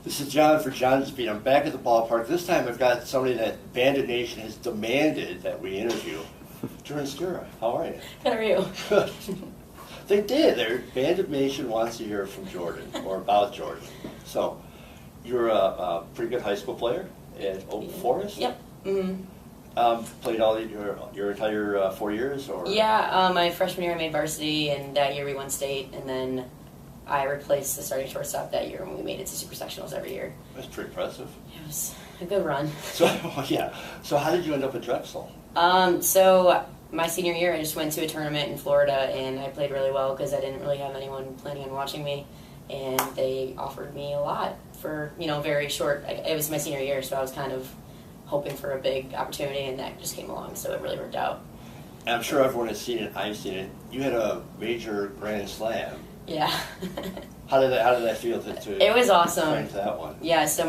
This is John for John's Beat. I'm back at the ballpark. This time I've got somebody that Bandit Nation has demanded that we interview. Jourdan Skirha, how are you? How are you? Good. They did. Bandit Nation wants to hear from Jourdan, or about Jourdan. So, you're a pretty good high school player at Oak Forest? Yep. Mm-hmm. Played all your entire 4 years? Or? Yeah, my freshman year I made varsity, and that year we won state, and then I replaced the starting shortstop that year when we made it to super sectionals every year. That's pretty impressive. It was a good run. So, yeah. So how did you end up at Drexel? So my senior year I just went to a tournament in Florida, and I played really well because I didn't really have anyone planning on watching me, and they offered me a lot for, very short. It was my senior year, so I was kind of hoping for a big opportunity, and that just came along, so it really worked out. And I'm sure everyone has seen it. I've seen it. You had a major Grand Slam. Yeah. How did that feel to It was awesome. Train to that one? Yeah, so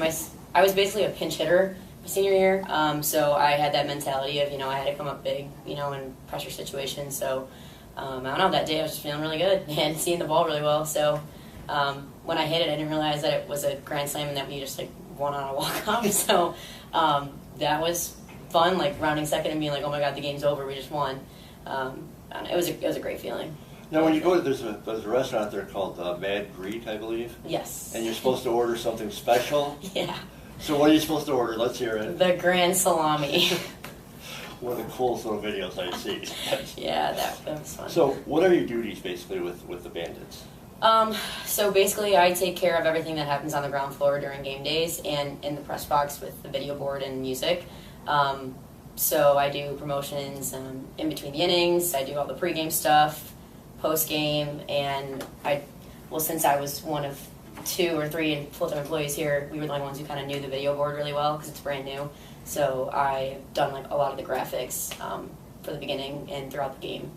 I was basically a pinch hitter my senior year, so I had that mentality of, I had to come up big, in pressure situations. So I don't know, that day I was just feeling really good and seeing the ball really well. So when I hit it, I didn't realize that it was a grand slam and that we just won on a walk-off. So that was fun, rounding second and being like, oh my God, the game's over, we just won. It was a great feeling. Now, when you go to, there's a restaurant there called Mad Greek, I believe. Yes. And you're supposed to order something special. Yeah. So what are you supposed to order? Let's hear it. The grand salami. One of the coolest little videos I've seen. Yeah, that was fun. So what are your duties basically with the Bandits? So basically I take care of everything that happens on the ground floor during game days and in the press box with the video board and music. So I do promotions in between the innings. I do all the pregame stuff, post-game, and since I was one of 2 or 3 full-time employees here, we were the only ones who kind of knew the video board really well because it's brand new. So I've done a lot of the graphics for the beginning and throughout the game.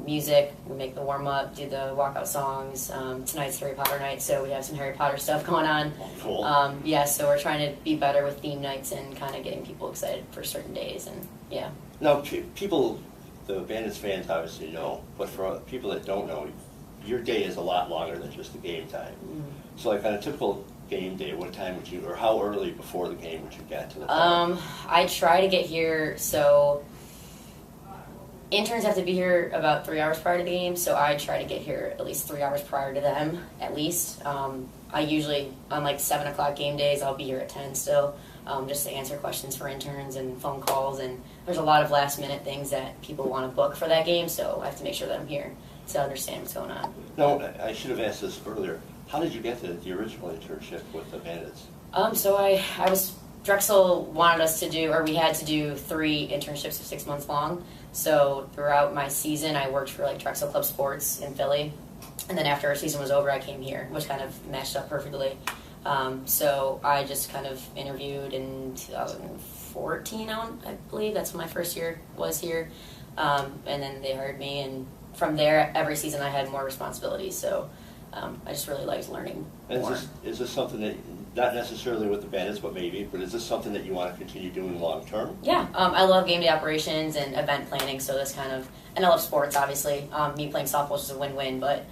Music, we make the warm-up, do the walkout songs. Tonight's Harry Potter night, so we have some Harry Potter stuff going on. Cool. Yeah, so we're trying to be better with theme nights and kind of getting people excited for certain days, and yeah. Now, people, the Bandits fans obviously know, but for people that don't know, your day is a lot longer than just the game time. Mm-hmm. So on a typical game day, what time would you, or how early before the game would you get to the park? I try to get here, so interns have to be here about 3 hours prior to the game, so I try to get here at least 3 hours prior to them, at least. I usually, on 7 o'clock game days, I'll be here at 10 still, just to answer questions for interns and phone calls, and there's a lot of last minute things that people want to book for that game, so I have to make sure that I'm here to understand what's going on. No, I should have asked this earlier. How did you get the original internship with the Bandits? So Drexel wanted us to do, or we had to do 3 internships of 6 months long. So throughout my season, I worked for Drexel Club Sports in Philly. And then after our season was over, I came here, which kind of matched up perfectly. So I just kind of interviewed in 2014, I believe. That's when my first year was here. And then they hired me, and from there, every season I had more responsibilities. So I just really liked learning more. Is this something that, not necessarily with the Bandits, but is this something that you want to continue doing long term? Yeah, I love game day operations and event planning, so this and I love sports, obviously. Me playing softball is just a win-win, but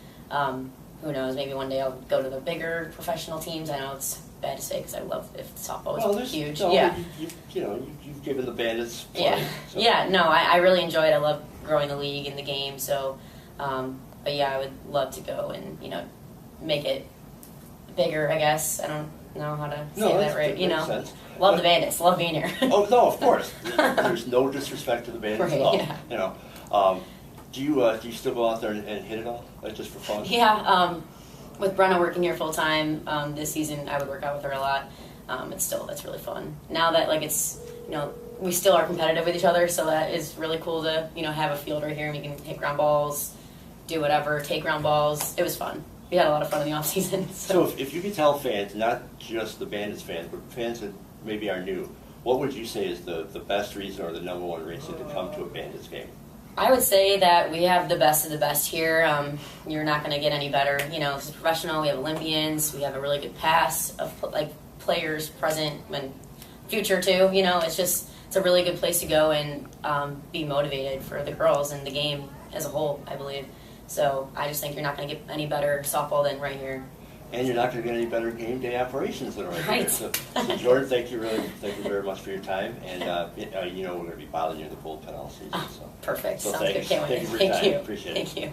who knows, maybe one day I'll go to the bigger professional teams. I know it's bad to say because I love if softball was huge. No, yeah. You've given the Bandits play. Yeah, so. Yeah, no, I really enjoy it. I love growing the league and the game, so, but yeah, I would love to go and, make it bigger, I guess. I don't know how to say that right. Sense. Love the Bandits. Love being here. Oh no, of course. There's no disrespect to the Bandits right, at all. Yeah. Do you still go out there and hit it all, just for fun? Yeah. With Brenna working here full time this season, I would work out with her a lot. It's really fun. Now that it's we still are competitive with each other, so that is really cool to have a field right here and we can hit ground balls, do whatever, take ground balls. It was fun. We had a lot of fun in the off season. So if you could tell fans, not just the Bandits fans, but fans that maybe are new, what would you say is the best reason or the number one reason to come to a Bandits game? I would say that we have the best of the best here. You're not going to get any better. This is professional. We have Olympians. We have a really good pass of players present and future too. It's a really good place to go and be motivated for the girls and the game as a whole, I believe. So I just think you're not going to get any better softball than right here. And you're not going to get any better game day operations than right here. Right. So Jourdan, thank you very much for your time. And you know we're going to be bothering you in the bullpen all season. So Perfect. So Sounds good. thanks. Can't wait. Thank you for your Thank time. you. Appreciate it. Thank you.